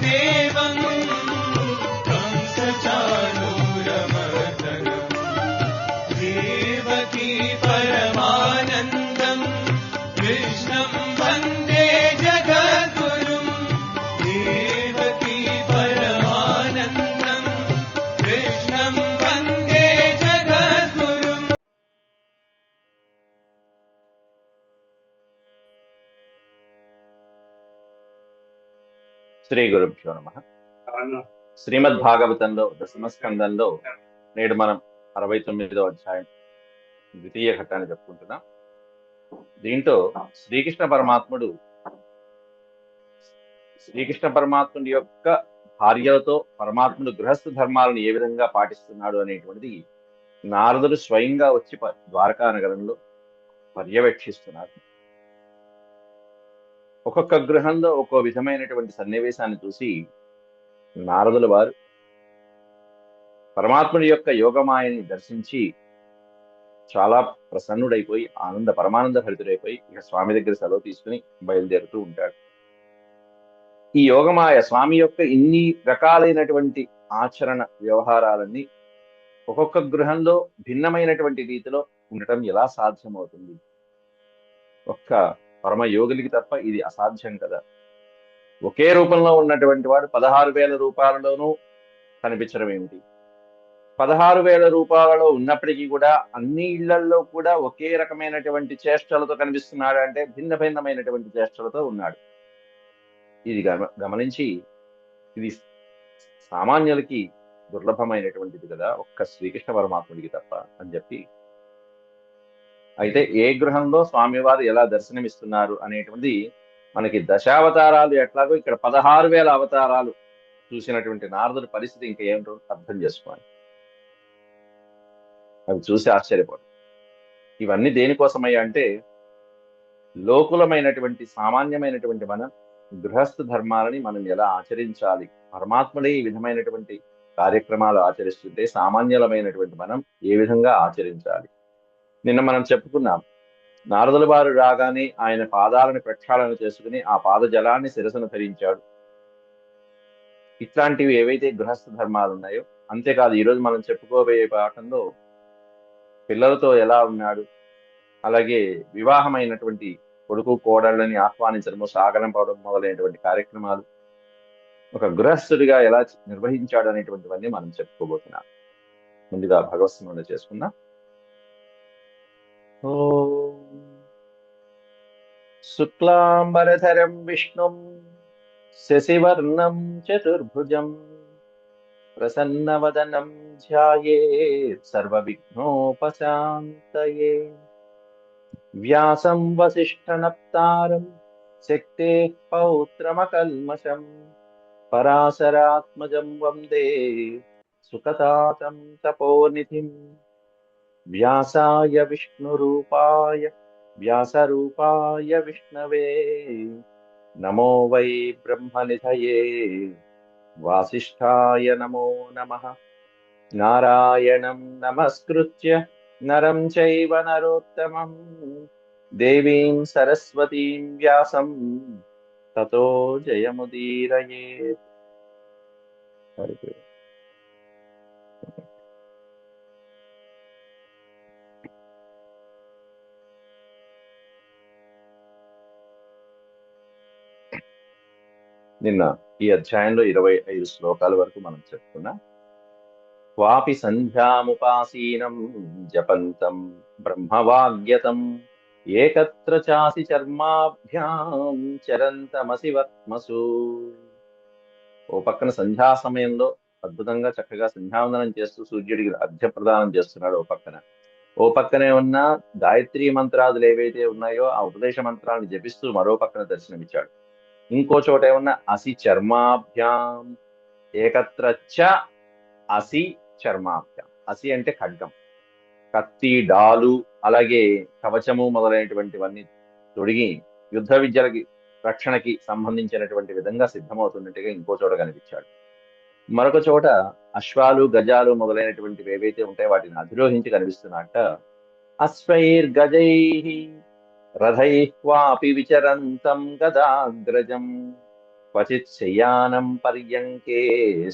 देवं कंसचाणूरमर्दनम् देवकी परमानन्दम् कृष्णं वन्दे जगद्गुरुम् देवकी परमानन्दम् कृष्णं वन्दे जगद्गुरुम्. శ్రీ గురుభ్యో నమః. శ్రీమద్ భాగవతంలో దశమస్కందంలో నేడు మనం 69వ అధ్యాయం ద్వితీయ ఘట్టాన్ని చెప్పుకుంటున్నాం. దీంట్లో శ్రీకృష్ణ పరమాత్ముడి యొక్క భార్యలతో పరమాత్ముడు గృహస్థ ధర్మాలను ఏ విధంగా పాటిస్తున్నాడు అనేటువంటిది నారదుడు స్వయంగా వచ్చి ద్వారకా నగరంలో పర్యవేక్షిస్తున్నారు. ఒక్కొక్క గృహంలో ఒక్కో విధమైనటువంటి సన్నివేశాన్ని చూసి నారదుల వారు పరమాత్ముడి యొక్క యోగమాయని దర్శించి చాలా ప్రసన్నుడైపోయి పరమానంద భరితుడైపోయి ఇక స్వామి దగ్గర సెలవు తీసుకుని బయలుదేరుతూ ఉంటాడు. ఈ యోగమాయ స్వామి యొక్క ఇన్ని రకాలైనటువంటి ఆచరణ వ్యవహారాలన్నీ ఒక్కొక్క గృహంలో భిన్నమైనటువంటి రీతిలో ఉండటం ఎలా సాధ్యమవుతుంది? ఒక్క పరమ యోగులకి తప్ప ఇది అసాధ్యం కదా. ఒకే రూపంలో ఉన్నటువంటి వాడు 16,000 రూపాయలలోనూ కనిపించడం ఏమిటి? 16,000 రూపాయలలో ఉన్నప్పటికీ కూడా అన్ని ఇళ్లలో కూడా ఒకే రకమైనటువంటి చేష్టలతో కనిపిస్తున్నాడు అంటే భిన్న భిన్నమైనటువంటి చేష్టలతో ఉన్నాడు. ఇది గమనించి ఇది సామాన్యులకి దుర్లభమైనటువంటిది కదా, ఒక్క శ్రీకృష్ణ పరమాత్ముడికి తప్ప అని చెప్పి. అయితే ఏ గృహంలో స్వామివారు ఎలా దర్శనమిస్తున్నారు అనేటువంటి మనకి దశావతారాలు ఎట్లాగో ఇక్కడ 16,000 అవతారాలు చూసినటువంటి నారదుడి పరిస్థితి ఇంకా ఏమిటో అర్థం చేసుకోవాలి. అవి చూసి ఆశ్చర్యపోవడం. ఇవన్నీ దేనికోసమయ్యా అంటే లోకులమైనటువంటి సామాన్యమైనటువంటి మనం గృహస్థ ధర్మాలని మనం ఎలా ఆచరించాలి, పరమాత్ముడే ఈ విధమైనటువంటి కార్యక్రమాలు ఆచరిస్తుంటే సామాన్యులమైనటువంటి మనం ఏ విధంగా ఆచరించాలి. నిన్న మనం చెప్పుకున్నాం, నారదుల వారు రాగానే ఆయన పాదాలను ప్రక్షాళన చేసుకుని ఆ పాద జలాన్ని శిరసును ధరించాడు. ఇట్లాంటివి ఏవైతే గృహస్థ ధర్మాలు ఉన్నాయో, అంతేకాదు ఈరోజు మనం చెప్పుకోబోయే పాఠంలో పిల్లలతో ఎలా ఉన్నాడు, అలాగే వివాహమైనటువంటి కొడుకు కోడళ్ళని ఆహ్వానించడము, సాగరం పవడం మొదలైనటువంటి కార్యక్రమాలు ఒక గృహస్థుడిగా ఎలా నిర్వహించాడు అనేటువంటివన్నీ మనం చెప్పుకోబోతున్నాం. ముందుగా భగవత్స్మరణ చేసుకుందాం. శుక్లాంబరధరం విష్ణుం శశివర్ణం చతుర్భుజం ప్రసన్నవదనం ధ్యాయేత్ సర్వవిఘ్నోపశాంతయే. వ్యాసం వసిష్ఠనప్తారం శక్తేః పౌత్రమకల్మషం పరాశరాత్మజం వందే సుఖతాతం తపోనిధిం. వ్యాసాయ విష్ణురూపాయ వ్యాసరూపాయ విష్ణవే నమో వై బ్రహ్మనిధయే వాసిష్ఠాయ నమో నమః. నారాయణం నమస్కృత్య నరం చైవ నరోత్తమం దేవీం సరస్వతీం వ్యాసం తతో జయముదీరయేత్. నిన్న ఈ అధ్యాయంలో 25 శ్లోకాల వరకు మనం చెప్పుకున్నాం. వాపి సంధ్యాముపాసీనం జపంతం బ్రహ్మవాగ్యతం ఏకత్ర చాసి చర్మాభ్యాం చరంతమసి వర్త్మసు. ఓ పక్కన సంధ్యా సమయంలో అద్భుతంగా చక్కగా సంధ్యావందనం చేస్తూ సూర్యుడికి అర్ఘ్య ప్రదానం చేస్తున్నాడు ఓ పక్కనే ఉన్న గాయత్రీ మంత్రాదులు ఏవైతే ఉన్నాయో ఆ ఉపదేశ మంత్రాలను జపిస్తూ మరో పక్కన దర్శనమిచ్చాడు. ఇంకో చోట ఏమన్నా అసి చర్మాభ్యాం ఏకత్ర చ అసి చర్మాభ్యాం. అసి అంటే ఖడ్గం, కత్తి, డాలు, అలాగే కవచము మొదలైనటువంటివన్నీ తొడిగి యుద్ధ విద్యలకి రక్షణకి సంబంధించినటువంటి విధంగా సిద్ధమవుతున్నట్టుగా ఇంకో చోట కనిపించాడు. మరొక చోట అశ్వాలు, గజాలు మొదలైనటువంటివి ఏవైతే ఉంటాయో వాటిని అధిరోహించి కనిపిస్తున్నట్ట. అశ్వైర్ గజైః రథైః క్వాపి విచరంతం గదాగ్రజం క్వచిత్ శయ్యానం పర్యంకే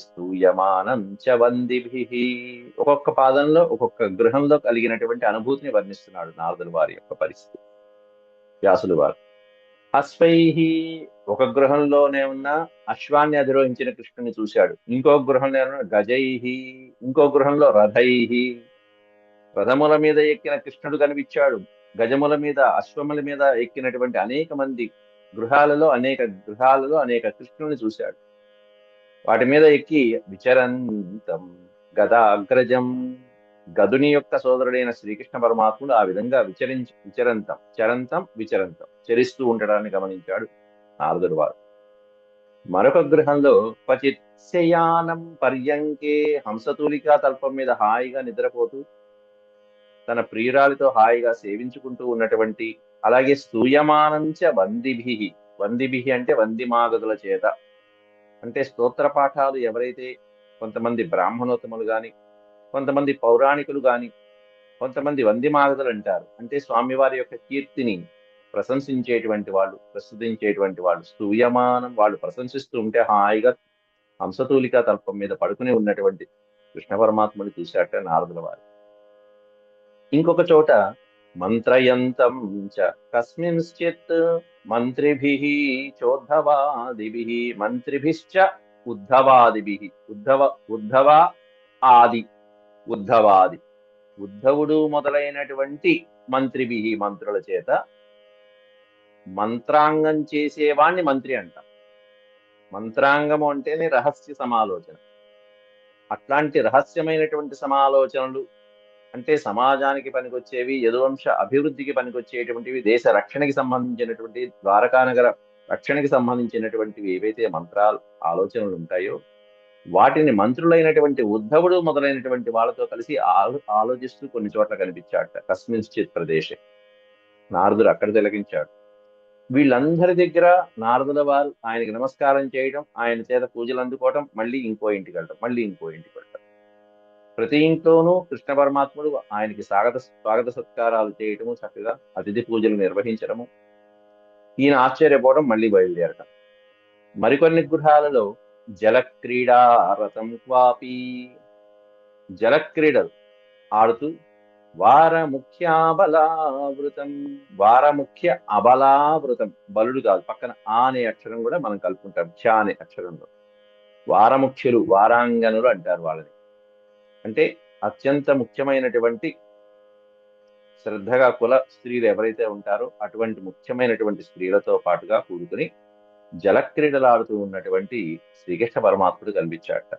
స్తూయమానం చ వందిభిః. ఒక్కొక్క పాదంలో ఒక్కొక్క గృహంలో కలిగినటువంటి అనుభూతిని వర్ణిస్తున్నాడు నారదుల వారి యొక్క పరిస్థితి. వ్యాసులు వారు అశ్వైహి, ఒక గృహంలోనే ఉన్న అశ్వాన్ని అధిరోహించిన కృష్ణుని చూశాడు. ఇంకో గృహంలో ఉన్న గజైహి, ఇంకో గృహంలో రథైహి, రథముల మీద ఎక్కిన కృష్ణుడు కనిపించాడు. గజముల మీద, అశ్వముల మీద ఎక్కినటువంటి అనేక మంది గృహాలలో అనేక కృష్ణుని చూశాడు. వాటి మీద ఎక్కి విచరంతం గదాగ్రజం, గదుని యొక్క సోదరుడైన శ్రీకృష్ణ పరమాత్ముడు ఆ విధంగా విచరంతం చరిస్తూ ఉండడాన్ని గమనించాడు నారదుడు వారు. మరొక గృహంలో క్వచిత్ శయానం పర్యంకే, హంసతూలికా తల్పం మీద హాయిగా నిద్రపోతూ తన ప్రియురాలితో హాయిగా సేవించుకుంటూ ఉన్నటువంటి, అలాగే స్తూయమానంచ వందిభిః అంటే వందిమాగదుల చేత, అంటే స్తోత్ర పాఠాలు ఎవరైతే కొంతమంది బ్రాహ్మణోత్తములు గాని, కొంతమంది పౌరాణికులు గాని, కొంతమంది వందిమాగదులు అంటారు. అంటే స్వామివారి యొక్క కీర్తిని ప్రశంసించేటువంటి వాళ్ళు, ప్రస్తుతించేటువంటి వాళ్ళు, స్తూయమానం వాళ్ళు ప్రశంసిస్తూ ఉంటే హాయిగా హంసతూలికా తల్పం మీద పడుకుని ఉన్నటువంటి కృష్ణ పరమాత్ముని చూశాట నారదుల వారు. ఇంకొక చోట మంత్రయంతం చ కస్మింశ్చిత్ మంత్రిభిః చోద్ధవాదిభిః, మంత్రిభిశ్చ ఉద్ధవాదిభిః, ఉద్ధవాది ఉద్ధవుడు మొదలైనటువంటి మంత్రిభిః, మంత్రుల చేత, మంత్రాంగం చేసేవాణ్ణి మంత్రి అంట. మంత్రాంగము అంటేనే రహస్య సమాలోచన. అట్లాంటి రహస్యమైనటువంటి సమాలోచనలు అంటే సమాజానికి పనికొచ్చేవి, యదువంశ అభివృద్ధికి పనికొచ్చేటువంటివి, దేశ రక్షణకి సంబంధించినటువంటి, ద్వారకానగర రక్షణకి సంబంధించినటువంటివి ఏవైతే మంత్రాలు ఆలోచనలు ఉంటాయో వాటిని మంత్రులైనటువంటి ఉద్ధవుడు మొదలైనటువంటి వాళ్ళతో కలిసి ఆలోచిస్తూ కొన్ని చోట్ల కనిపించాడట. కస్మింశ్చిత్ ప్రదేశే, నారదుడు అక్కడ తిలకించాడు. వీళ్ళందరి దగ్గర నారదుల వారు ఆయనకి నమస్కారం చేయడం, ఆయన చేత పూజలు అందుకోవటం, మళ్ళీ ఇంకో ఇంటికి వెళ్ళటం. ప్రతి ఇంట్లోనూ కృష్ణ పరమాత్ముడు ఆయనకి స్వాగత సత్కారాలు చేయటము, చక్కగా అతిథి పూజలు నిర్వహించడము. ఈయన ఆశ్చర్యపోవడం, మళ్ళీ బయలుదేరటం. మరికొన్ని గృహాలలో జలక్రీడారతం క్వాపి, జలక్రీడలు ఆడుతూ వారముఖ్య అబలావృతం, బలుడు కాదు, పక్కన ఆ అనే అక్షరం కూడా మనం కలుపుకుంటాం, ఛ అనే అక్షరంలో. వారముఖ్యులు, వారాంగనులు అంటారు వాళ్ళని. అంటే అత్యంత ముఖ్యమైనటువంటి, శ్రద్ధగా కుల స్త్రీలు ఎవరైతే ఉంటారో అటువంటి ముఖ్యమైనటువంటి స్త్రీలతో పాటుగా కూడుకుని జలక్రీడలాడుతూ ఉన్నటువంటి శ్రీకృష్ణ పరమాత్ముడు కనిపించాడట.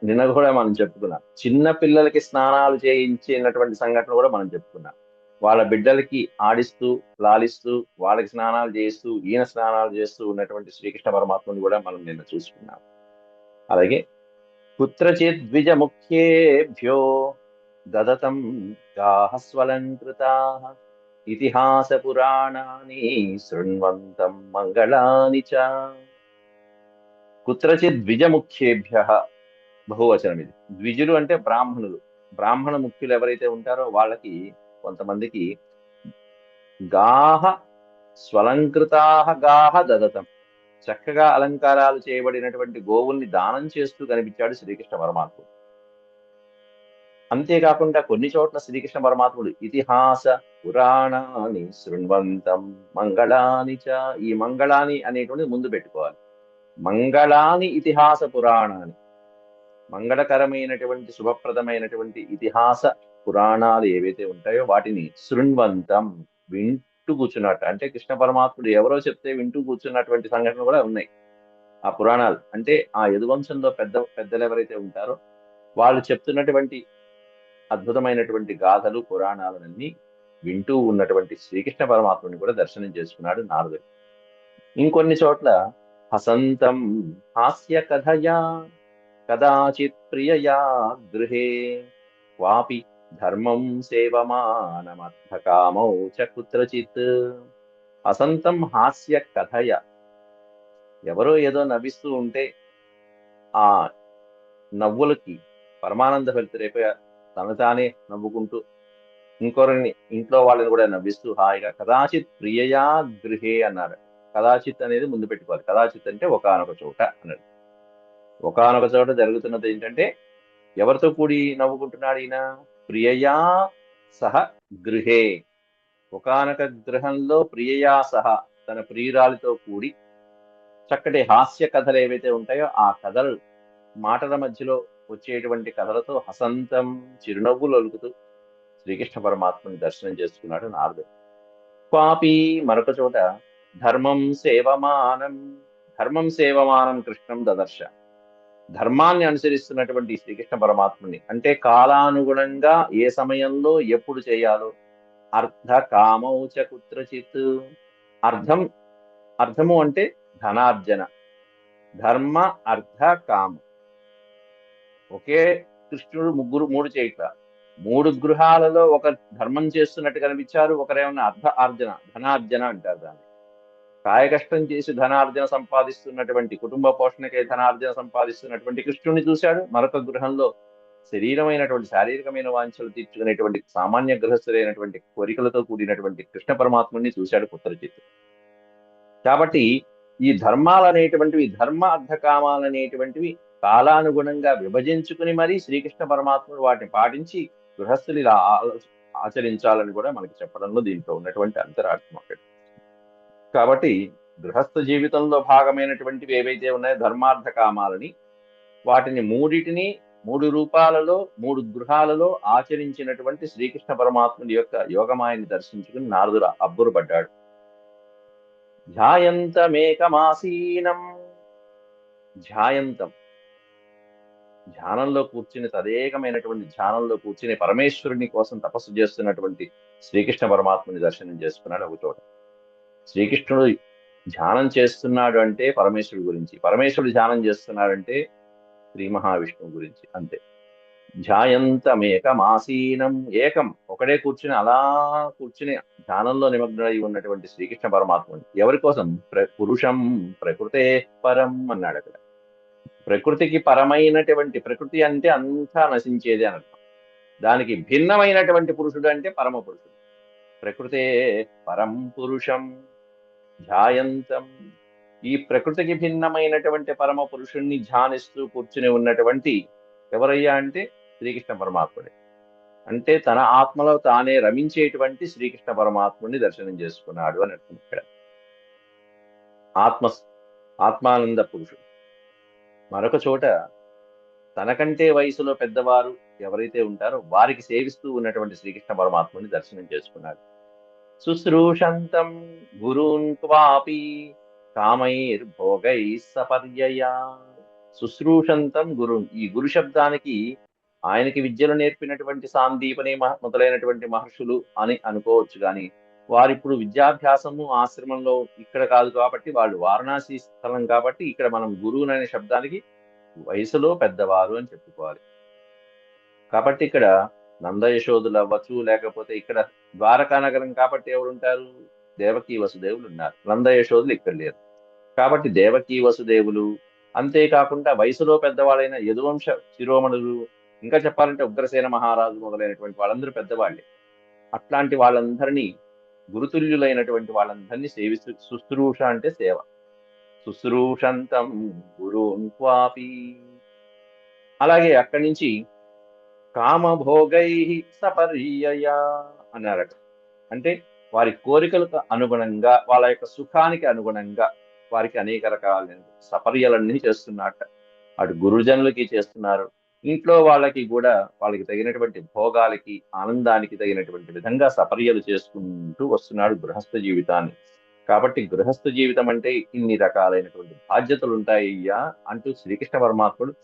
నిన్న కూడా మనం చెప్పుకున్నాం, చిన్న పిల్లలకి స్నానాలు చేయించినటువంటి సంఘటన కూడా మనం చెప్పుకున్నాం. వాళ్ళ బిడ్డలకి ఆడిస్తూ లాలిస్తూ వాళ్ళకి స్నానాలు చేస్తూ ఈయన స్నానాలు చేస్తూ ఉన్నటువంటి శ్రీకృష్ణ పరమాత్ముని కూడా మనం నిన్న చూసుకున్నాం. అలాగే కుత్రచిత్ ద్విజముఖ్యేభ్యో దదతం గాహస్వలంకృతాః ఇతిహాస పురాణాని శృణ్వంతం మంగళాని చ. కుత్రచిత్ ద్విజముఖ్యేభ్యః, బహువచనం ఇది. ద్విజులు అంటే బ్రాహ్మణులు. బ్రాహ్మణ ముఖ్యులు ఎవరైతే ఉంటారో వాళ్ళకి, కొంతమందికి గాహ స్వలంకృతాః గాహ దదతం, చక్కగా అలంకారాలు చేయబడినటువంటి గోవుల్ని దానం చేస్తూ కనిపించాడు శ్రీకృష్ణ పరమాత్ముడు. అంతేకాకుండా కొన్ని చోట్ల శ్రీకృష్ణ పరమాత్ముడు ఇతిహాస పురాణాని శృణ్వంతం మంగళాని చ, ఈ మంగళాని అనేటువంటి ముందు పెట్టుకోవాలి. మంగళాని ఇతిహాస పురాణాని, మంగళకరమైనటువంటి శుభప్రదమైనటువంటి ఇతిహాస పురాణాలు ఏవైతే ఉంటాయో వాటిని శృణ్వంతం, వింటూ కూర్చున్నట్టు. అంటే కృష్ణ పరమాత్ముడు ఎవరో చెప్తే వింటూ కూర్చున్నటువంటి సంఘటనలు కూడా ఉన్నాయి. ఆ పురాణాలు అంటే ఆ యదువంశంలో పెద్దలు ఎవరైతే ఉంటారో వాళ్ళు చెప్తున్నటువంటి అద్భుతమైనటువంటి గాథలు, పురాణాలన్నీ వింటూ ఉన్నటువంటి శ్రీకృష్ణ పరమాత్ముని కూడా దర్శనం చేసుకున్నాడు నారదుడు. ఇంకొన్ని చోట్ల హసంతం హాస్య కథయా కదాచిత్ ప్రియయా గృహే వాపి ధర్మం సేవమానమర్థకామౌ చ కుత్రచిత్. హసంతం హాస్య కథయ, ఎవరో ఏదో నవ్విస్తూ ఉంటే ఆ నవ్వులకి పరమానంద ఫలితుడైపోయి తను తానే నవ్వుకుంటూ ఇంకొకరిని, ఇంట్లో వాళ్ళని కూడా నవ్విస్తూ హాయిగా, కదాచిత్ ప్రియయా గృహే అన్నారు. కదాచిత్ అనేది ముందు పెట్టుకోవాలి. కదాచిత్ అంటే ఒకానొక చోట అన్నది. ఒకానొక చోట జరుగుతున్నది ఏంటంటే ఎవరితో కూడి నవ్వుకుంటున్నాడు ఈయన? ప్రియయా సహ గృహే. ఒకానొక గృహంలో ప్రియయా సహ తన ప్రియురాలితో కూడి చక్కటి హాస్య కథలు ఏవైతే ఉంటాయో ఆ కథలు మాటల మధ్యలో వచ్చేటువంటి కథలతో హసంతం చిరునవ్వులు ఒలుకుతూ శ్రీకృష్ణ పరమాత్మని దర్శనం చేసుకున్నాడు నారదుడు. క్వాపి మరొక చోట ధర్మం సేవమానం కృష్ణం దదర్శ. ధర్మాన్ని అనుసరిస్తున్నటువంటి శ్రీకృష్ణ పరమాత్ముని అంటే కాలానుగుణంగా ఏ సమయంలో ఎప్పుడు చేయాలో అర్ధ కామౌచ కుత్రచిత్. అర్థము అంటే ధనార్జన, ధర్మ అర్థ కామ. ఒకే కృష్ణుడు మూడు చేయట్ల. 3 గృహాలలో ఒక ధర్మం చేస్తున్నట్టు కనిపించారు, ఒకరేమన్నా ధనార్జన అంటారు దాన్ని. కాయకష్టం చేసి ధనార్జన సంపాదిస్తున్నటువంటి, కుటుంబ పోషణకే ధనార్జన సంపాదిస్తున్నటువంటి కృష్ణుని చూశాడు. మరొక గృహంలో శారీరకమైన వాంఛలు తీర్చుకునేటువంటి సామాన్య గృహస్థులైనటువంటి కోరికలతో కూడినటువంటి కృష్ణ పరమాత్ముని చూశాడు కుత్రచిత్. కాబట్టి ఈ ధర్మాలనేటువంటివి, ధర్మ అర్థ కామాలనేటువంటివి కాలానుగుణంగా విభజించుకుని మరీ శ్రీకృష్ణ పరమాత్ముడు వాటిని పాటించి గృహస్థులు ఇలా ఆచరించాలని కూడా మనకి చెప్పడంలో దీంట్లో ఉన్నటువంటి అంతరార్థం ఒకటి. కాబట్టి గృహస్థ జీవితంలో భాగమైనటువంటివి ఏవైతే ఉన్నాయో ధర్మార్థ కామాలని, వాటిని మూడిటిని 3 రూపాలలో 3 గృహాలలో ఆచరించినటువంటి శ్రీకృష్ణ పరమాత్ముడి యొక్క యోగమాయని దర్శించుకుని నారదుడు అబ్బురపడ్డాడు. ధ్యాయంతమేకమాసీనం. ధ్యానంలో కూర్చుని, తదేకమైనటువంటి ధ్యానంలో కూర్చుని పరమేశ్వరుని కోసం తపస్సు చేస్తున్నటువంటి శ్రీకృష్ణ పరమాత్మని దర్శనం చేసుకున్నాడు ఒక చోట. శ్రీకృష్ణుడు ధ్యానం చేస్తున్నాడు అంటే పరమేశ్వరుడు గురించి, పరమేశ్వరుడు ధ్యానం చేస్తున్నాడంటే శ్రీ మహావిష్ణువు గురించి. అంతే. ధ్యాయంతమేకమాసీనం. ఏకం ఒకడే కూర్చుని, అలా కూర్చుని ధ్యానంలో నిమగ్నమై ఉన్నటువంటి శ్రీకృష్ణ పరమాత్ముని ఎవరి కోసం? పురుషం ప్రకృతే పరం అన్నాడు అక్కడ. ప్రకృతికి పరమైనటువంటి, ప్రకృతి అంటే అంతా నశించేది అని అర్థం. దానికి భిన్నమైనటువంటి పురుషుడు అంటే పరమ పురుషుడు. ప్రకృతే పరం పురుషం ధ్యాయంతం. ఈ ప్రకృతికి భిన్నమైనటువంటి పరమ పురుషుణ్ణి ధ్యానిస్తూ కూర్చుని ఉన్నటువంటి ఎవరయ్యా అంటే శ్రీకృష్ణ పరమాత్ముడే. అంటే తన ఆత్మలో తానే రమించేటువంటి శ్రీకృష్ణ పరమాత్ముడిని దర్శనం చేసుకున్నాడు అని అర్థం. ఇక్కడ ఆత్మానంద పురుషుడు. మరొక చోట తనకంటే వయసులో పెద్దవారు ఎవరైతే ఉంటారో వారికి సేవిస్తూ ఉన్నటువంటి శ్రీకృష్ణ పరమాత్ముడిని దర్శనం చేసుకున్నాడు. శుశ్రూషంతం గురూన్ క్వాపి కామైర్భోగై సపర్యయా. శుశ్రూషంతం గురున్. ఈ గురు శబ్దానికి ఆయనకి విద్యలు నేర్పినటువంటి సాందీపని మొదలైనటువంటి మహర్షులు అని అనుకోవచ్చు. కానీ వారిప్పుడు విద్యాభ్యాసము ఆశ్రమంలో ఇక్కడ కాదు కాబట్టి, వాళ్ళు వారణాసి స్థలం కాబట్టి ఇక్కడ మనం గురువుని అనే శబ్దానికి వయసులో పెద్దవారు అని చెప్పుకోవాలి. కాబట్టి ఇక్కడ నందయశోదులు అవ్వచ్చు, లేకపోతే ఇక్కడ ద్వారకా నగరం కాబట్టి ఎవరుంటారు? దేవకీ వసుదేవులు ఉన్నారు. నందయశోదులు ఇక్కడ లేరు కాబట్టి దేవకీ వసుదేవులు. అంతేకాకుండా వయసులో పెద్దవాళ్ళైన యదువంశ శిరోమణులు, ఇంకా చెప్పాలంటే ఉగ్రసేన మహారాజు మొదలైనటువంటి వాళ్ళందరూ పెద్దవాళ్ళే. అట్లాంటి వాళ్ళందరినీ, గురుతుల్యులైనటువంటి వాళ్ళందరినీ సేవిస్తూ, శుశ్రూష అంటే సేవ. శుశ్రూషంతం గురూన్ క్వాపి. అలాగే అక్కడి నుంచి కామభోగై సపర్యయా అన్నారట. అంటే వారి కోరికలకు అనుగుణంగా, వాళ్ళ యొక్క సుఖానికి అనుగుణంగా వారికి అనేక రకాలైన సపర్యలన్నీ చేస్తున్నట్ట. అటు గురుజనులకి చేస్తున్నారు, ఇంట్లో వాళ్ళకి కూడా వాళ్ళకి తగినటువంటి భోగాలకి, ఆనందానికి తగినటువంటి విధంగా సపర్యలు చేసుకుంటూ వస్తున్నాడు గృహస్థ జీవితాన్ని. కాబట్టి గృహస్థ జీవితం అంటే ఇన్ని రకాలైనటువంటి బాధ్యతలు ఉంటాయ్యా అంటూ శ్రీకృష్ణ పరమాత్ముడు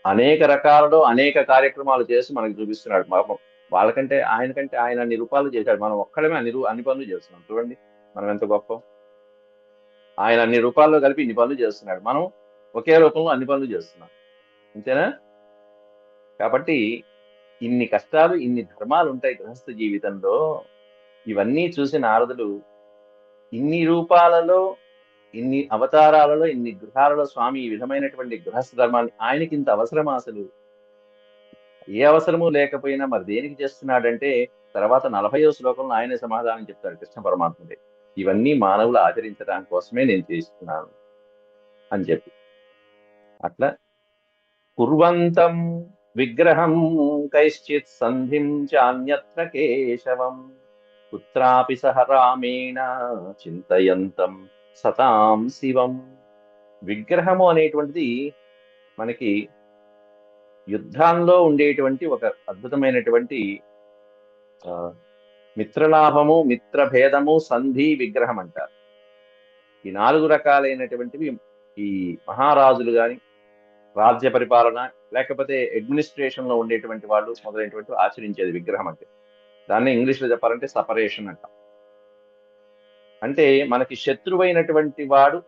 అనేక రకాలలో అనేక కార్యక్రమాలు చేసి మనకు చూపిస్తున్నాడు. వాళ్ళకంటే ఆయన అన్ని రూపాలు చేశాడు. మనం ఒక్కడమే అన్ని పనులు చేస్తున్నాం. చూడండి మనం ఎంత గొప్ప. ఆయన అన్ని రూపాల్లో కలిపి ఇన్ని పనులు చేస్తున్నాడు, మనం ఒకే రూపంలో అన్ని పనులు చేస్తున్నాం. అంతేనా? కాబట్టి ఇన్ని కష్టాలు, ఇన్ని ధర్మాలు ఉంటాయి గృహస్థ జీవితంలో. ఇవన్నీ చూసి నారదుడు ఇన్ని రూపాలలో, ఇన్ని అవతారాలలో, ఇన్ని గృహాలలో స్వామి ఈ విధమైనటువంటి గృహస్థ ధర్మాన్ని, ఆయనకి ఇంత అవసరమా అసలు? ఏ అవసరము లేకపోయినా మరి దేనికి చేస్తున్నాడంటే తర్వాత 40వ శ్లోకంలో ఆయనే సమాధానం చెప్తాడు కృష్ణ పరమాత్ముడే. ఇవన్నీ మానవులు ఆచరించడానికి కోసమే నేను చేస్తున్నాను అని చెప్పి అట్లా కుర్వంతం విగ్రహం కైశ్చిత్ సంధిం చాన్యత్ర కేశవం కుత్రాపి సహ రామేణ చింతయంతం సతాం శివం. విగ్రహము అనేటువంటిది మనకి యుద్ధాల్లో ఉండేటువంటి ఒక అద్భుతమైనటువంటి ఆ, మిత్రలాభము, మిత్రభేదము, సంధి, విగ్రహం అంటారు. ఈ 4 రకాలైనటువంటివి ఈ మహారాజులు గాని, రాజ్య పరిపాలన లేకపోతే అడ్మినిస్ట్రేషన్ లో ఉండేటువంటి వాళ్ళు మొదలైనటువంటి ఆచరించేది విగ్రహం అంటే. దాన్ని ఇంగ్లీష్ లో చెప్పాలంటే సపరేషన్ అంటాం. అంటే మనకి శత్రువైనటువంటి వాడు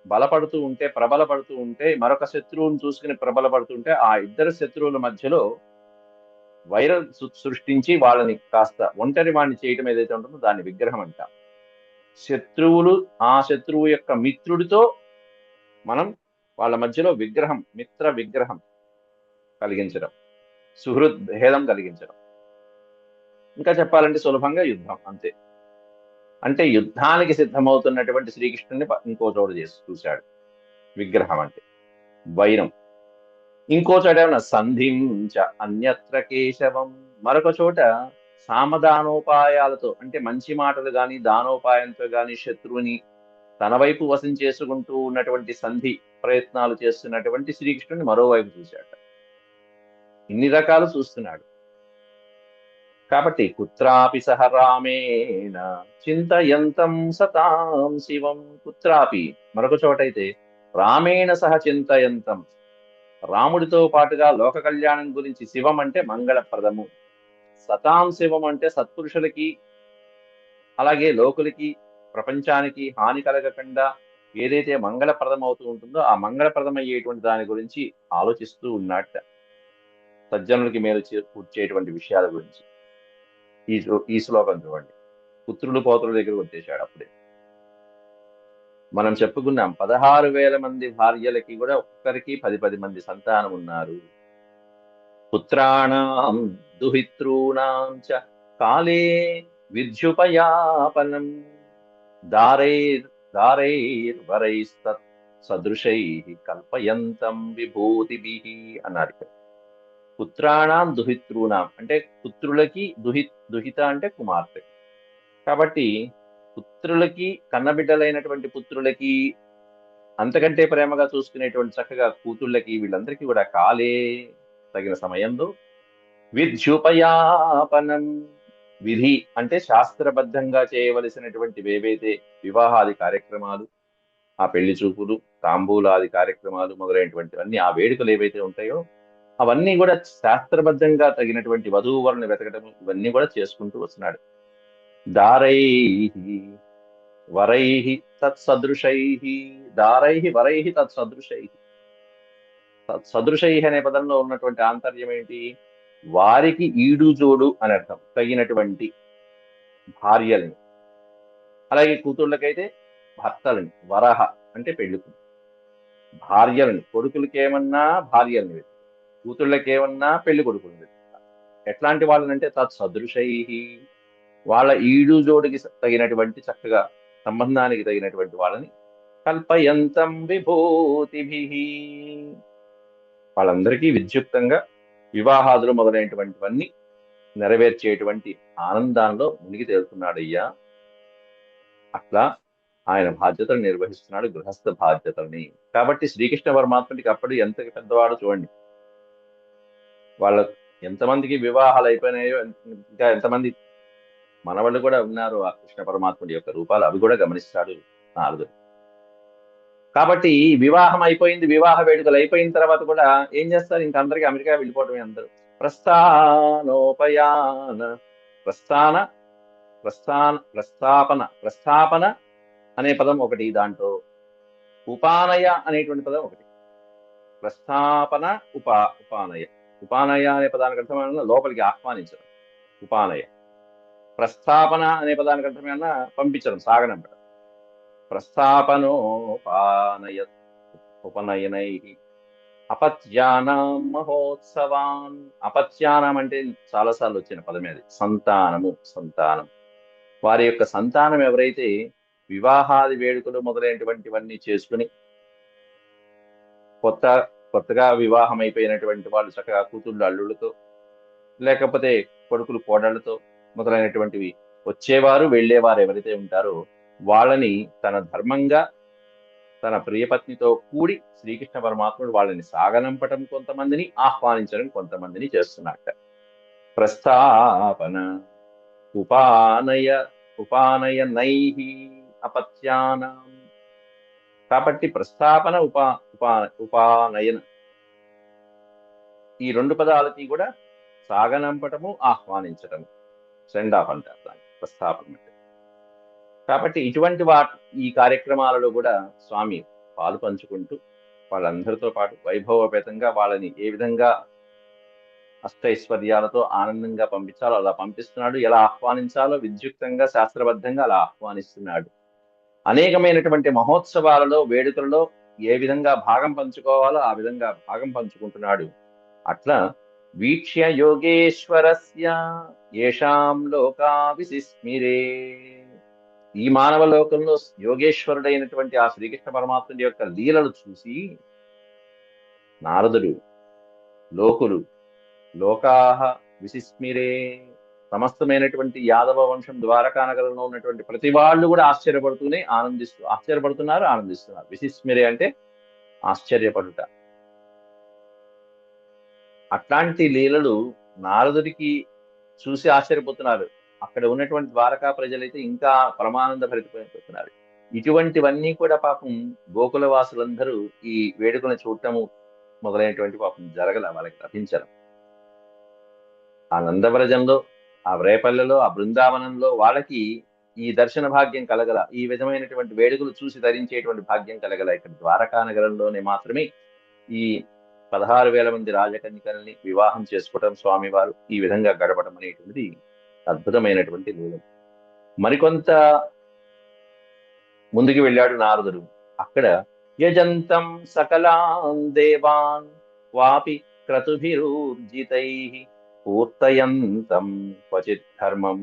బలపడుతూ ఉంటే, ప్రబలపడుతూ ఉంటే, మరొక శత్రువుని చూసుకుని ప్రబలపడుతూ ఉంటే, ఆ ఇద్దరు శత్రువుల మధ్యలో వైరం సృష్టించి వాళ్ళని కాస్త ఒంటరి వాడిని చేయటం ఏదైతే ఉంటుందో దాన్ని విగ్రహం అంటాం. శత్రువులు ఆ శత్రువు యొక్క మిత్రుడితో మనం వాళ్ళ మధ్యలో విగ్రహం, మిత్ర విగ్రహం కలిగించడం, సుహృద్ భేదం కలిగించడం. ఇంకా చెప్పాలంటే సులభంగా యుద్ధం అంతే. అంటే యుద్ధానికి సిద్ధమవుతున్నటువంటి శ్రీకృష్ణుని ఇంకో చోట చేసి చూశాడు విగ్రహం అంటే వైరం. ఇంకో చోట ఏమన్నా సంధించ అన్యత్ర కేశవం, మరొక చోట సామదానోపాయాలతో అంటే మంచి మాటలు గాని దానోపాయంతో గాని శత్రువుని తన వైపు వశం చేసుకుంటూ ఉన్నటువంటి సంధి ప్రయత్నాలు చేస్తున్నటువంటి శ్రీకృష్ణుని మరోవైపు చూశాడు. ఇన్ని రకాలు చూస్తున్నాడు. కాబట్టి కుత్రాపి సహ రామేణ చింతయంతం సతాం శివం. కుత్రాపి మరొక చోటైతే రామేణ సహ చింతయంతం, రాముడితో పాటుగా లోక కళ్యాణం గురించి, శివం అంటే మంగళప్రదము, సతాం శివం అంటే సత్పురుషులకి అలాగే లోకులకి ప్రపంచానికి హాని కలగకుండా ఏదైతే మంగళప్రదం అవుతూ ఉంటుందో ఆ మంగళప్రదం అయ్యేటువంటి దాని గురించి ఆలోచిస్తూ ఉన్నట్ట, సజ్జనులకి మేలు కూర్చేటువంటి విషయాల గురించి. ఈ శ్లోకం చూడండి. పుత్రులు పోతుల దగ్గర వచ్చేసాడు అప్పుడే. మనం చెప్పుకున్నాం 16,000 మంది భార్యలకి కూడా ఒక్కరికి 10 మంది సంతానం ఉన్నారు. పుత్రాణం దుహితॄణాం చ కాలే విద్యుపయాపనం దారైర్వరైస్తత్ సదృశై కల్పయంతం విభూతిభిః అన్నారు. పుత్రాణం దుహితॄణాం అంటే పుత్రులకి, దుహిత అంటే కుమార్తె. కాబట్టి పుత్రులకి, కన్నబిడ్డలైనటువంటి పుత్రులకి, అంతకంటే ప్రేమగా చూసుకునేటువంటి చక్కగా కూతుళ్ళకి, వీళ్ళందరికీ కూడా కాలే తగిన సమయంలో విద్యుపయాపనం, విధి అంటే శాస్త్రబద్ధంగా చేయవలసినటువంటి ఏవైతే వివాహాది కార్యక్రమాలు, ఆ పెళ్లి చూపులు, తాంబూలాది కార్యక్రమాలు మొదలైనటువంటివన్నీ, ఆ వేడుకలు ఏవైతే ఉంటాయో అవన్నీ కూడా శాస్త్రబద్ధంగా తగినటువంటి వధూవరుని వెతకడం, ఇవన్నీ కూడా చేసుకుంటూ వస్తున్నాడు. దారై వరై తత్సదృశై, దారై వరై తత్సదృశై. సదృశై అనే పదంలో ఉన్నటువంటి ఆంతర్యం ఏంటి? వారికి ఈడు జోడు అని అర్థం, తగినటువంటి భార్యల్ని. అలాగే కూతుళ్ళకైతే భర్తలని, వరహ అంటే పెళ్లి భార్యలని, కొడుకులకేమన్నా భార్యల్ని వెతుకు, కూతుళ్ళకేమన్నా పెళ్లి కొడుకులను వెతుకుతారు. ఎట్లాంటి వాళ్ళనంటే తత్సదృశై, వాళ్ళ ఈడు జోడికి తగినటువంటి చక్కగా సంబంధానికి తగినటువంటి వాళ్ళని కల్పయంతం విభూతిభిః, వాళ్ళందరికీ విద్యుక్తంగా వివాహాదులు మొదలైనటువంటివన్నీ నెరవేర్చేటువంటి ఆనందాల్లో మునిగి తేలుతున్నాడయ్యా. అట్లా ఆయన బాధ్యతలు నిర్వహిస్తున్నాడు, గృహస్థ బాధ్యతల్ని. కాబట్టి శ్రీకృష్ణ పరమాత్ముడికి అప్పుడు ఎంత పెద్దవాడు చూడండి. వాళ్ళ ఎంతమందికి వివాహాలు అయిపోయినాయో, ఇంకా ఎంతమంది మనవాళ్ళు కూడా ఉన్నారు ఆ కృష్ణ పరమాత్ముడి యొక్క రూపాలు, అవి కూడా గమనిస్తాడు నారదుడు. కాబట్టి వివాహం అయిపోయింది, వివాహ వేడుకలు అయిపోయిన తర్వాత కూడా ఏం చేస్తారు? ఇంక అందరికీ అమెరికా వెళ్ళిపోవటమే అందరూ. ప్రస్థానోపయాన, ప్రస్థాన ప్రస్థాపన అనే పదం ఒకటి, దాంట్లో ఉపానయ అనేటువంటి పదం ఒకటి. ప్రస్థాపన, ఉపానయ. ఉపానయ అనే పదానికి అర్థమైన లోపలికి ఆహ్వానించడం, ఉపానయ. ప్రస్థాపన అనే పదానికి అర్థమైన పంపించడం, సాగనంపడం. ప్రస్థాపనోపానయ ఉపనయనై అపత్యానాం మహోత్సవాన్. అపత్యానం అంటే చాలాసార్లు వచ్చిన పదమే అది, సంతానము, సంతానం. వారి యొక్క సంతానం ఎవరైతే వివాహాది వేడుకలు మొదలైనటువంటివన్నీ చేసుకుని కొత్తగా వివాహం అయిపోయినటువంటి వాళ్ళు చక్కగా కూతుళ్ళు అల్లుళ్ళతో, లేకపోతే కొడుకులు కోడళ్లతో మొదలైనటువంటివి వచ్చేవారు వెళ్ళేవారు ఎవరైతే ఉంటారో వాళ్ళని తన ధర్మంగా తన ప్రియపత్నితో కూడి శ్రీకృష్ణ పరమాత్ముడు వాళ్ళని సాగనంపటం కొంతమందిని, ఆహ్వానించడం కొంతమందిని చేస్తున్నట్ట. ప్రస్థాపన ఉపానయనైః అపత్యానాం. కాబట్టి ప్రస్థాపన ఉపానయన ఈ రెండు పదాలకి కూడా సాగనంపటము, ఆహ్వానించటము, సెండ్ ఆఫ్ అంటారు దాన్ని ప్రస్థాపన అంటే. కాబట్టి ఇటువంటి ఈ కార్యక్రమాలలో కూడా స్వామి పాలు పంచుకుంటూ వాళ్ళందరితో పాటు వైభవపేతంగా వాళ్ళని ఏ విధంగా అష్టైశ్వర్యాలతో ఆనందంగా పంపించాలో అలా పంపిస్తున్నాడు, ఎలా ఆహ్వానించాలో విద్యుక్తంగా శాస్త్రబద్ధంగా అలా ఆహ్వానిస్తున్నాడు. అనేకమైనటువంటి మహోత్సవాలలో వేడుకలలో ఏ విధంగా భాగం పంచుకోవాలో ఆ విధంగా భాగం పంచుకుంటున్నాడు. అట్లా వీక్ష్య యోగేశ్వరస్య ఏషాం లోకా విసిస్మిరే. ఈ మానవ లోకంలో యోగేశ్వరుడైనటువంటి ఆ శ్రీకృష్ణ పరమాత్ముడి యొక్క లీలలు చూసి నారదుడు, లోకులు, లోకాహ విసిస్మిరే, సమస్తమైనటువంటి యాదవ వంశం ద్వారకా నగరంలో ఉన్నటువంటి ప్రతి వాళ్ళు కూడా ఆశ్చర్యపడుతున్నారు, ఆనందిస్తున్నారు. విసిస్మిరే అంటే ఆశ్చర్యపడుట. అట్లాంటి లీలలు నారదుడికి చూసి ఆశ్చర్యపోతున్నారు. అక్కడ ఉన్నటువంటి ద్వారకా ప్రజలైతే ఇంకా పరమానంద భరితమైపోతున్నారు. ఇటువంటివన్నీ కూడా పాపం గోకుల వాసులందరూ ఈ వేడుకను చూడటము మొదలైనటువంటి పాపం జరగల, వాళ్ళకి లభించరు. ఆ నందవ్రజంలో, ఆ రేపల్లెలో, ఆ బృందావనంలో వాళ్ళకి ఈ దర్శన భాగ్యం కలగల, ఈ విధమైనటువంటి వేడుకలు చూసి ధరించేటువంటి భాగ్యం కలగల. ఇక్కడ ద్వారకా నగరంలోనే మాత్రమే ఈ 16,000 మంది రాజకన్యకల్ని వివాహం చేసుకోవటం, స్వామివారు ఈ విధంగా గడపడం అనేటువంటిది అద్భుతమైనటువంటి లీల. మరికొంత ముందుకు వెళ్ళాడు నారదుడు. అక్కడ యజంతం సకలాన్ దేవాన్ వాపి క్రతుభిరూర్జితైః పూర్తయంతం క్వచిత్ ధర్మం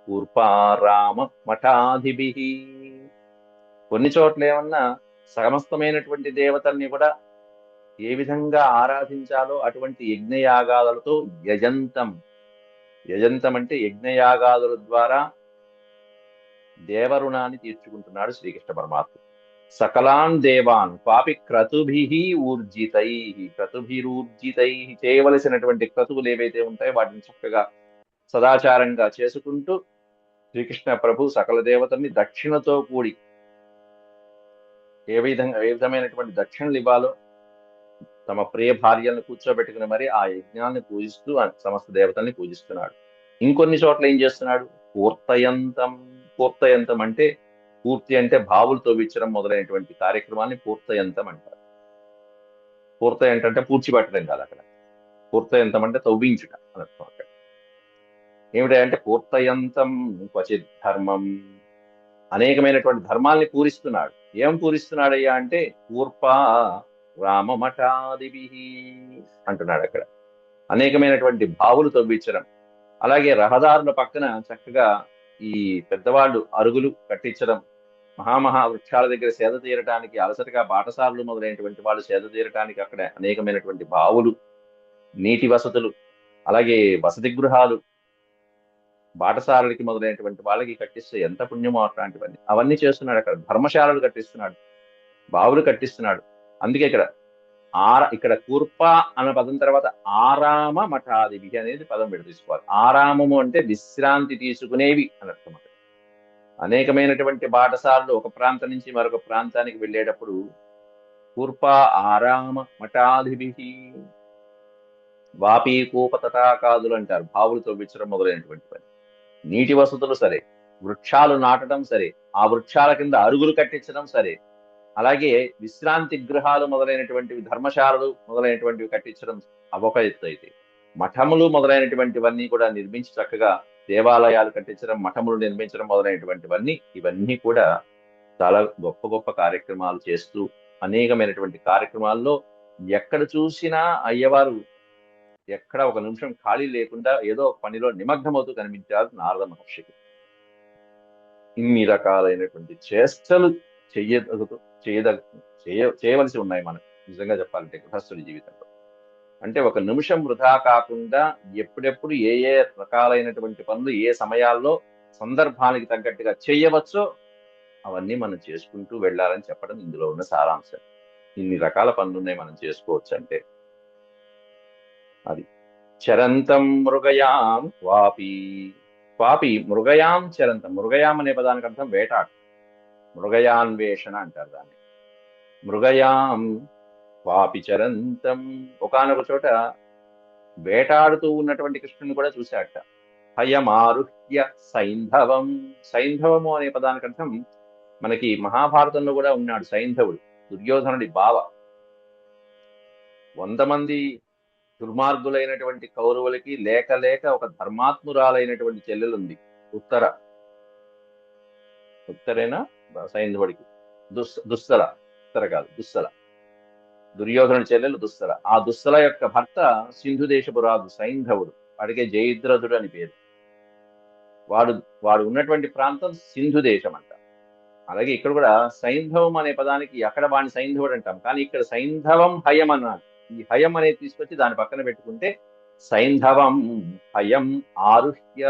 పూర్పారామ మఠాధిభిః. కొన్ని చోట్ల ఏమన్నా సమస్తమైనటువంటి దేవతల్ని కూడా ఏ విధంగా ఆరాధించాలో అటువంటి యజ్ఞయాగాదులతో యజంతం అంటే యజ్ఞయాగాదుల ద్వారా దేవరుణాన్ని తీర్చుకుంటున్నాడు శ్రీకృష్ణ పరమాత్మ. సకలాన్ దేవాన్ పాపి క్రతుభిః క్రతుభిరూర్జితైః, చేయవలసినటువంటి క్రతువులు ఏవైతే ఉంటాయో వాటిని చక్కగా సదాచారంగా చేసుకుంటూ శ్రీకృష్ణ ప్రభు సకల దేవతల్ని దక్షిణతో కూడి ఏ విధమైనటువంటి దక్షిణలు ఇవ్వాలో తమ ప్రియ భార్యలను కూర్చోబెట్టుకుని మరి ఆ యజ్ఞాన్ని పూజిస్తూ సమస్త దేవతల్ని పూజిస్తున్నాడు. ఇంకొన్ని చోట్ల ఏం చేస్తున్నాడు? పూర్తయంతం అంటే పూర్తి అంటే బావులు తవ్వించడం మొదలైనటువంటి కార్యక్రమాన్ని పూర్తయంతం అంటారు. పూర్తయంతం అంటే పూడ్చిపెట్టడం కాదు, అక్కడ పూర్తయంతం అంటే తవ్వించుట అనర్థం. అక్కడ ఏమిటంటే పూర్తయంతం క్వచిత్ ధర్మం, అనేకమైనటువంటి ధర్మాల్ని పూరిస్తున్నాడు. ఏం పూరిస్తున్నాడయ్యా అంటే పూర్ప రామ మఠాదిభిః అంటున్నాడు. అక్కడ అనేకమైనటువంటి బావులు తవ్వించడం, అలాగే రహదారుల పక్కన చక్కగా ఈ పెద్దవాళ్ళు అరుగులు కట్టించడం, మహామహా వృక్షాల దగ్గర సేద తీరటానికి అలసటగా బాటసారులు మొదలైనటువంటి వాళ్ళు సేద తీరటానికి అక్కడ అనేకమైనటువంటి బావులు, నీటి వసతులు, అలాగే వసతి గృహాలు బాటసారులకి మొదలైనటువంటి వాళ్ళకి కట్టిస్తే ఎంత పుణ్యమో అట్లాంటివన్నీ అవన్నీ చేస్తున్నాడు. అక్కడ ధర్మశాలలు కట్టిస్తున్నాడు, బావులు కట్టిస్తున్నాడు. అందుకే ఇక్కడ కూర్ప అన్న పదం తర్వాత ఆరామ మఠాదివి అనేది పదం తీసుకోవాలి. ఆరామము అంటే విశ్రాంతి తీసుకునేవి అని అర్థం. అనేకమైనటువంటి బాటసార్లు ఒక ప్రాంతం నుంచి మరొక ప్రాంతానికి వెళ్ళేటప్పుడు కూర్ప ఆరామ మఠాదివి వాపీ కూప తటాకాదులు అంటారు. బావులు తవ్వించడం మొదలైనటువంటి పని. నీటి వసతులు సరే, వృక్షాలు నాటడం సరే, ఆ వృక్షాల కింద అరుగులు కట్టించడం సరే, అలాగే విశ్రాంతి గృహాలు మొదలైనటువంటివి, ధర్మశాలలు మొదలైనటువంటివి కట్టించడం అవొక ఎత్తు అయితే, మఠములు మొదలైనటువంటివన్నీ కూడా నిర్మించి చక్కగా దేవాలయాలు కట్టించడం, మఠములు నిర్మించడం మొదలైనటువంటివన్నీ ఇవన్నీ కూడా చాలా గొప్ప గొప్ప కార్యక్రమాలు చేస్తూ అనేకమైనటువంటి కార్యక్రమాల్లో ఎక్కడ చూసినా అయ్యవారు ఎక్కడ ఒక నిమిషం ఖాళీ లేకుండా ఏదో ఒక పనిలో నిమగ్నమవుతూ కనిపించారు నారద మహర్షికి. ఇన్ని రకాలైనటువంటి చేష్టలు చేయవలసి ఉన్నాయి మనం నిజంగా చెప్పాలంటే గృహస్థుడి జీవితంలో. అంటే ఒక నిమిషం వృధా కాకుండా ఎప్పుడెప్పుడు ఏ ఏ రకాలైనటువంటి పనులు ఏ సమయాల్లో సందర్భానికి తగ్గట్టుగా చేయవచ్చో అవన్నీ మనం చేసుకుంటూ వెళ్ళాలని చెప్పడం ఇందులో ఉన్న సారాంశం. ఇన్ని రకాల పనులు ఉన్నాయి మనం చేసుకోవచ్చు అంటే అది. చరంతం మృగయాం క్వాపి. క్వాపి మృగయాం చరంతం. మృగయాం అనే పదానికి అర్థం వేటాడు, మృగయాన్వేషణ అంటారు దాన్ని. మృగయాం క్వాపి చరంతం. ఒకానొక చోట వేటాడుతూ ఉన్నటువంటి కృష్ణుని కూడా చూశాట. హయమారుహ్య సైంధవం. సైంధవము అనే పదానికి అర్థం మనకి మహాభారతంలో కూడా ఉన్నాడు సైంధవుడు, దుర్యోధనుడి బావ. 100 మంది దుర్మార్గులైనటువంటి కౌరవులకి లేక లేక ఒక ధర్మాత్మురాలైనటువంటి చెల్లెలుంది ఉత్తర. ఉత్తరేనా సైంధవుడికి? దుస్సల. ఉత్తర కాదు, దుస్సల. దుర్యోధనుడి చెల్లెలు దుస్సల. ఆ దుస్సల యొక్క భర్త సింధు దేశపు రాజు సైంధవుడు. వాడికే జయద్రథుడు అని పేరు. వాడు వాడు ఉన్నటువంటి ప్రాంతం సింధు దేశం అంట. అలాగే ఇక్కడ కూడా సైంధవం అనే పదానికి అక్కడ వాడిని సైంధవుడు అంటాం, కానీ ఇక్కడ సైంధవం హయం అన్నాడు. ఈ హయం అనేది తీసుకొచ్చి దాని పక్కన పెట్టుకుంటే సైంధవం హయం ఆరుహ్య.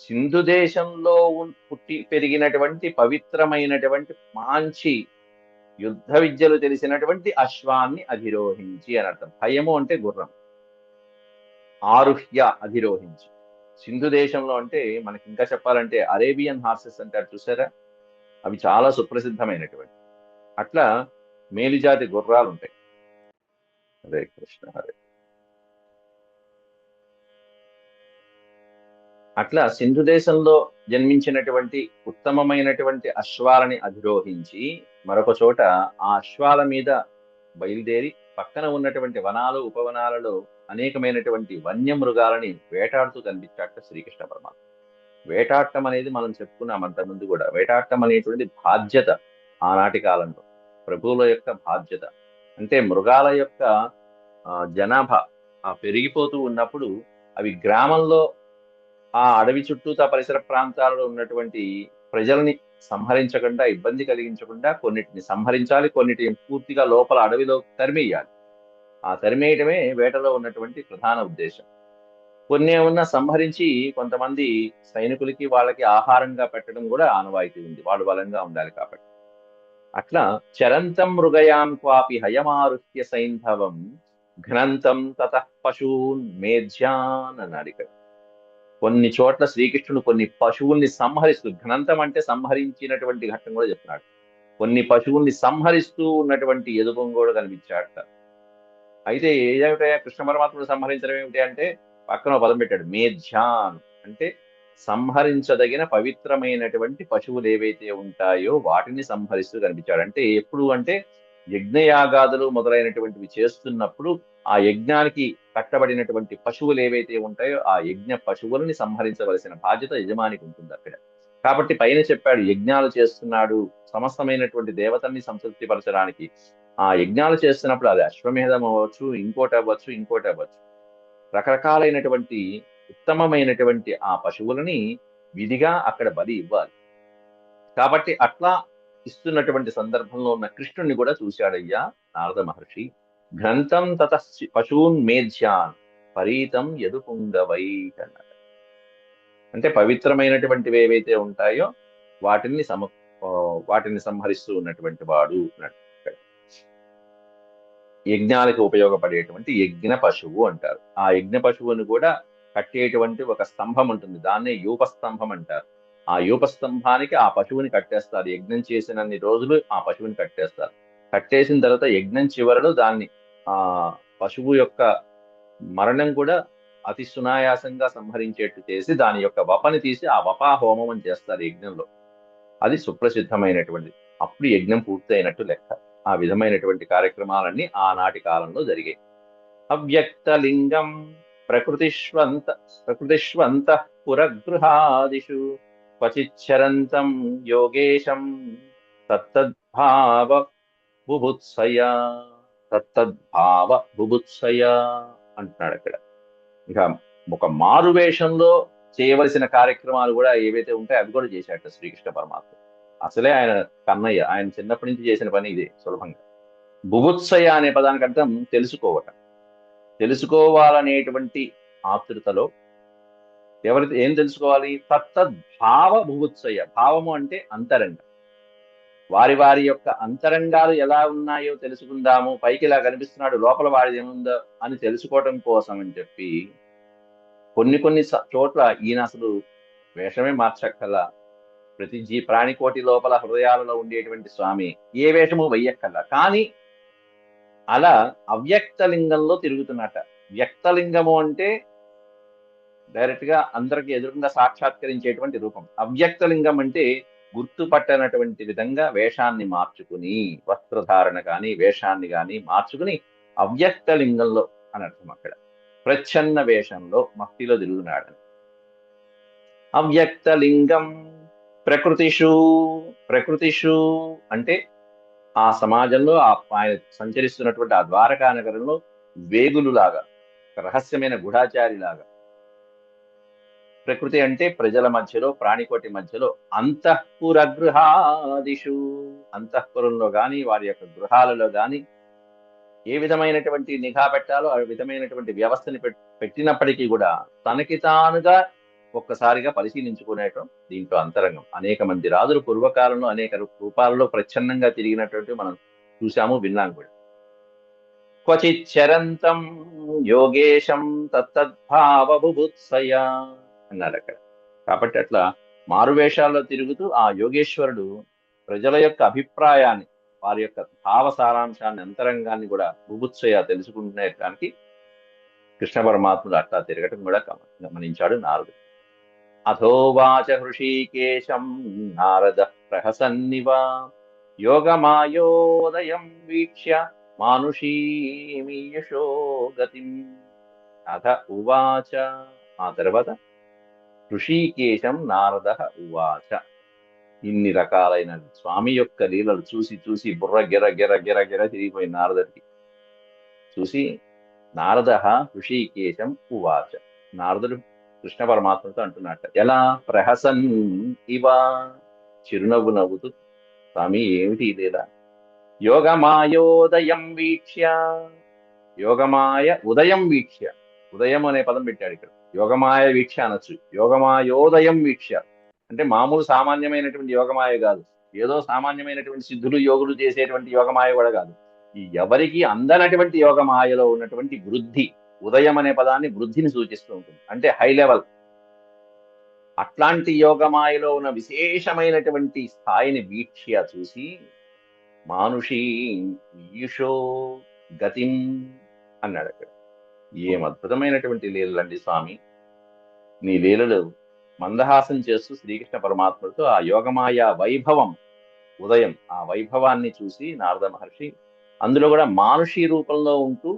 సింధు దేశంలో పుట్టి పెరిగినటువంటి పవిత్రమైనటువంటి మంచి యుద్ధ విద్యలు తెలిసినటువంటి అశ్వాన్ని అధిరోహించి అని అర్థం. హయము అంటే గుర్రం, ఆరుహ్య అధిరోహించి. సింధు దేశంలో అంటే మనకి ఇంకా చెప్పాలంటే అరేబియన్ హార్సెస్ అంటారు చూసారా, అవి చాలా సుప్రసిద్ధమైనటువంటి. అట్లా మేలుజాతి గుర్రాలు ఉంటాయి. హరే కృష్ణ హరే. అట్లా సింధు దేశంలో జన్మించినటువంటి ఉత్తమమైనటువంటి అశ్వాలని అధిరోహించి మరొక చోట ఆ అశ్వాల మీద బయలుదేరి పక్కన ఉన్నటువంటి వనాలు ఉపవనాలలో అనేకమైనటువంటి వన్యమృగాలని వేటాడుతూ కనిపించాక శ్రీకృష్ణ పరమాత్మ. వేటాడటం అనేది మనం చెప్పుకున్నాం అంతకుముందు కూడా. వేటాడటం అనేటువంటి బాధ్యత ఆనాటి కాలంలో ప్రభువుల యొక్క బాధ్యత. అంటే మృగాల యొక్క జనాభా పెరిగిపోతూ ఉన్నప్పుడు అవి గ్రామంలో ఆ అడవి చుట్టూతా పరిసర ప్రాంతాలలో ఉన్నటువంటి ప్రజల్ని సంహరించకుండా, ఇబ్బంది కలిగించకుండా కొన్నిటిని సంహరించాలి, కొన్నిటిని పూర్తిగా లోపల అడవిలో తరిమేయాలి. ఆ తరిమేయటమే వేటలో ఉన్నటువంటి ప్రధాన ఉద్దేశం. కొన్ని ఏమన్నా సంహరించి కొంతమంది సైనికులకి వాళ్ళకి ఆహారంగా పెట్టడం కూడా ఆనవాయితీ ఉంది, వాళ్ళు బలంగా ఉండాలి కాబట్టి. అట్లా చరంతం మృగయాం క్వాపి హయమారుహ్య సైంధవం ఘనంతం తతః పశూన్ మేధ్యాన్ అన్నాడు ఇక్కడ. కొన్ని చోట్ల శ్రీకృష్ణుడు కొన్ని పశువుల్ని సంహరిస్తూ, ఘనంతం అంటే సంహరించినటువంటి ఘట్టం కూడా చెప్తున్నాడు. కొన్ని పశువుల్ని సంహరిస్తూ ఉన్నటువంటి ఎదుగం కూడా కనిపించాడట. అయితే ఏమిటయా కృష్ణ పరమాత్ముడు సంహరించడం ఏమిటి అంటే పక్కన పదం పెట్టాడు, మేధ్యాన్ అంటే సంహరించదగిన పవిత్రమైనటువంటి పశువులు ఏవైతే ఉంటాయో వాటిని సంహరిస్తూ కనిపించాడు. అంటే ఎప్పుడు అంటే యజ్ఞయాగాదులు మొదలైనటువంటివి చేస్తున్నప్పుడు ఆ యజ్ఞానికి కట్టబడినటువంటి పశువులు ఏవైతే ఉంటాయో ఆ యజ్ఞ పశువులని సంహరించవలసిన బాధ్యత యజమానికి ఉంటుంది అక్కడ. కాబట్టి పైన చెప్పాడు యజ్ఞాలు చేస్తున్నాడు సమస్తమైనటువంటి దేవతల్ని సంతృప్తిపరచడానికి. ఆ యజ్ఞాలు చేస్తున్నప్పుడు అది అశ్వమేధం అవ్వచ్చు, ఇంకోటి అవ్వచ్చు, రకరకాలైనటువంటి ఉత్తమమైనటువంటి ఆ పశువులని విధిగా అక్కడ బలి ఇవ్వాలి. కాబట్టి అట్లా ఇస్తున్నటువంటి సందర్భంలో ఉన్న కృష్ణుడిని కూడా చూశాడయ్యా నారద మహర్షి. గ్రంథం తత పశూన్ మేధ్యాన్ పరీతం యదుపుంగవై అన్నాడు. అంటే పవిత్రమైనటువంటివి ఏవైతే ఉంటాయో వాటిని సంహరిస్తూ ఉన్నటువంటి వాడు అన్నాడు. యజ్ఞాలకు ఉపయోగపడేటువంటి యజ్ఞ పశువు అంటారు. ఆ యజ్ఞ పశువును కూడా కట్టేటువంటి ఒక స్తంభం ఉంటుంది, దాన్నే యూపస్తంభం అంటారు. ఆ యూపస్తంభానికి ఆ పశువుని కట్టేస్తారు. యజ్ఞం చేసినన్ని రోజులు ఆ పశువుని కట్టేస్తారు. కట్టేసిన తర్వాత యజ్ఞం చివరలో దాన్ని ఆ పశువు యొక్క మరణం కూడా అతి సునాయాసంగా సంహరించేట్టు చేసి దాని యొక్క వపని తీసి ఆ వపా హోమం అని చేస్తారు యజ్ఞంలో. అది సుప్రసిద్ధమైనటువంటిది. అప్పుడు యజ్ఞం పూర్తి అయినట్టు లెక్క. ఆ విధమైనటువంటి కార్యక్రమాలన్నీ ఆనాటి కాలంలో జరిగాయి. అవ్యక్తలింగం ప్రకృతిష్వంత పురగృహాదిషు క్వచిచ్చరంతం యోగేశం తత్తద్భావ బుభుత్సయ అంటున్నాడు అక్కడ. ఇక ఒక మారువేషంలో చేయవలసిన కార్యక్రమాలు కూడా ఏవైతే ఉంటాయో అవి కూడా చేశాట శ్రీకృష్ణ పరమాత్మ. అసలే ఆయన కన్నయ్య, ఆయన చిన్నప్పటి నుంచి చేసిన పని ఇదే సులభంగా. బుభుత్సయ అనే పదానికి అర్థం తెలుసుకోవటం. తెలుసుకోవాలనేటువంటి ఆతృతలో ఎవరైతే ఏం తెలుసుకోవాలి? తత్తద్భావ బుభుత్సయ. భావము అంటే అంతరంగం. వారి వారి యొక్క అంతరంగాలు ఎలా ఉన్నాయో తెలుసుకుందాము, పైకి ఇలా కనిపిస్తున్నాడు లోపల వాడిది ఏముందో అని తెలుసుకోవటం కోసం అని చెప్పి కొన్ని చోట్ల ఈయన అసలు వేషమే మార్చక్కల్లా. ప్రతి ప్రాణికోటి లోపల హృదయాలలో ఉండేటువంటి స్వామి ఏ వేషము వెయ్యక్కల్లా. కానీ అలా అవ్యక్త లింగంలో తిరుగుతున్నట. వ్యక్తలింగము అంటే డైరెక్ట్ గా అందరికి ఎదురుగా సాక్షాత్కరించేటువంటి రూపం. అవ్యక్త లింగం అంటే గుర్తుపట్టనటువంటి విధంగా వేషాన్ని మార్చుకుని, వస్త్రధారణ కానీ వేషాన్ని కానీ మార్చుకుని అవ్యక్త లింగంలో అని అర్థం. అక్కడ ప్రచ్ఛన్న వేషంలో మట్టిలో తిరుగుతున్నాడని. అవ్యక్త లింగం ప్రకృతిషు అంటే ఆ సమాజంలో ఆయన సంచరిస్తున్నటువంటి ఆ ద్వారకా నగరంలో వేగులులాగా, రహస్యమైన గూఢాచారి లాగా. ప్రకృతి అంటే ప్రజల మధ్యలో, ప్రాణికోటి మధ్యలో, అంతఃపురగృహాదిషు, అంతఃపురంలో గాని వారి యొక్క గృహాలలో గాని ఏ విధమైనటువంటి నిఘా పెట్టాలో ఆ విధమైనటువంటి వ్యవస్థని పెట్టినప్పటికీ కూడా తనకి తానుగా ఒక్కసారిగా పరిశీలించుకునేటం దీంట్లో అంతరంగం. అనేక మంది రాజులు పూర్వకాలంలో అనేక రూపాలలో ప్రచ్ఛన్నంగా తిరిగినటువంటి మనం చూసాము, విన్నాం కూడా. క్వచిత్ చరంతం యోగేశం తత్తద్భావ బుభుత్సయ అన్నారు అక్కడ. కాబట్టి అట్లా మారువేషాల్లో తిరుగుతూ ఆ యోగేశ్వరుడు ప్రజల యొక్క అభిప్రాయాన్ని, వారి యొక్క భావ సారాంశాన్ని, అంతరంగాన్ని కూడా బుభుత్సయ తెలుసుకునేటానికి కృష్ణ పరమాత్ముడు అట్లా తిరగటం కూడా గమనించాడు నారదుడు. అథోవాచ హృషీకేశం నారద ప్రహసన్నివ యోగమాయోదయం వీక్ష్య మానుషీమీయశో గతిం. అథ ఉవాచ, ఆ తర్వాత హృషీకేశం నారద ఉవాచ. ఇన్ని రకాలైన స్వామి యొక్క లీలలు చూసి చూసి బుర్ర గిర గిర గిర గిర తిరిగిపోయిన నారదుడికి చూసి నారద హృషీకేశం ఉవాచ. నారదుడు కృష్ణ పరమాత్మతో అంటున్నట్ట. ఎలా? ప్రహసన్ ఇవ, చిరునవ్వు నవ్వుతూ, స్వామి ఏమిటి ఇదేలా? యోగమాయోదయం వీక్ష్య, యోగమాయ ఉదయం వీక్ష్య, ఉదయం అనే పదం పెట్టాడు ఇక్కడ. యోగమాయ వీక్ష అనొచ్చు, యోగమాయోదయం వీక్ష అంటే మామూలు సామాన్యమైనటువంటి యోగమాయ కాదు, ఏదో సామాన్యమైనటువంటి సిద్ధులు యోగులు చేసేటువంటి యోగమాయ కూడా కాదు. ఈ ఎవరికి అందనటువంటి యోగమాయలో ఉన్నటువంటి వృద్ధి, ఉదయం అనే పదాన్ని వృద్ధిని సూచిస్తూ ఉంటుంది, అంటే హై లెవెల్. అట్లాంటి యోగమాయలో ఉన్న విశేషమైనటువంటి స్థాయిని వీక్ష్య చూసి మానుషీ ఈయుషో గతిం అన్నాడు అక్కడ. ఏం అద్భుతమైనటువంటి లీలలండి స్వామి, నీ లీలలు మందహాసం చేస్తూ శ్రీకృష్ణ పరమాత్ముడితో ఆ యోగమాయ వైభవం, ఉదయం ఆ వైభవాన్ని చూసి నారద మహర్షి అందులో కూడా మానుషీ రూపంలో ఉంటూ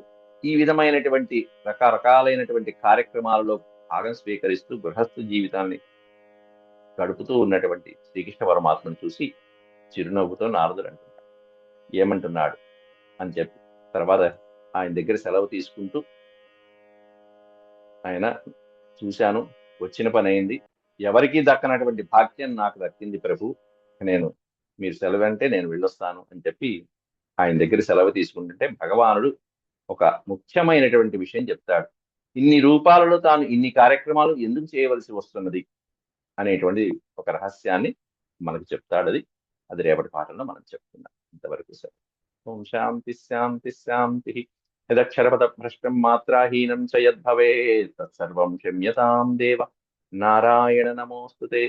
ఈ విధమైనటువంటి రకరకాలైనటువంటి కార్యక్రమాలలో భాగం స్వీకరిస్తూ గృహస్థ జీవితాన్ని గడుపుతూ ఉన్నటువంటి శ్రీకృష్ణ పరమాత్మను చూసి చిరునవ్వుతో నారదుడు అంటున్నాడు. ఏమంటున్నాడు అని చెప్పి తర్వాత ఆయన దగ్గర సెలవు తీసుకుంటూ, ఆయన చూశాను, వచ్చిన పని అయింది, ఎవరికీ దక్కనటువంటి భాగ్యం నాకు దక్కింది ప్రభు, మీరు సెలవు అంటే నేను వెళ్ళొస్తాను అని చెప్పి ఆయన దగ్గర సెలవు తీసుకుంటుంటే భగవానుడు ఒక ముఖ్యమైనటువంటి విషయం చెప్తాడు. ఇన్ని రూపాలలో తాను ఇన్ని కార్యక్రమాలు ఎందుకు చేయవలసి వస్తున్నది అనేటువంటి ఒక రహస్యాన్ని మనకు చెప్తాడు. అది రేపటి పాఠంలో మనం చెప్తున్నాం. ఇంతవరకు సార్. ఓం శాంతి శాంతి శాంతి. యదక్షరపద భ్రష్టం మాత్రాహీనం చ యద్భవేత్ తత్సర్వం క్షమ్యతాం దేవ. నారాయణ నమోస్తుతే.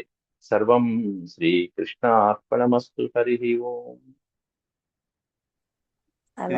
సర్వం శ్రీకృష్ణార్పణమస్తు. హరి ఓం. సార్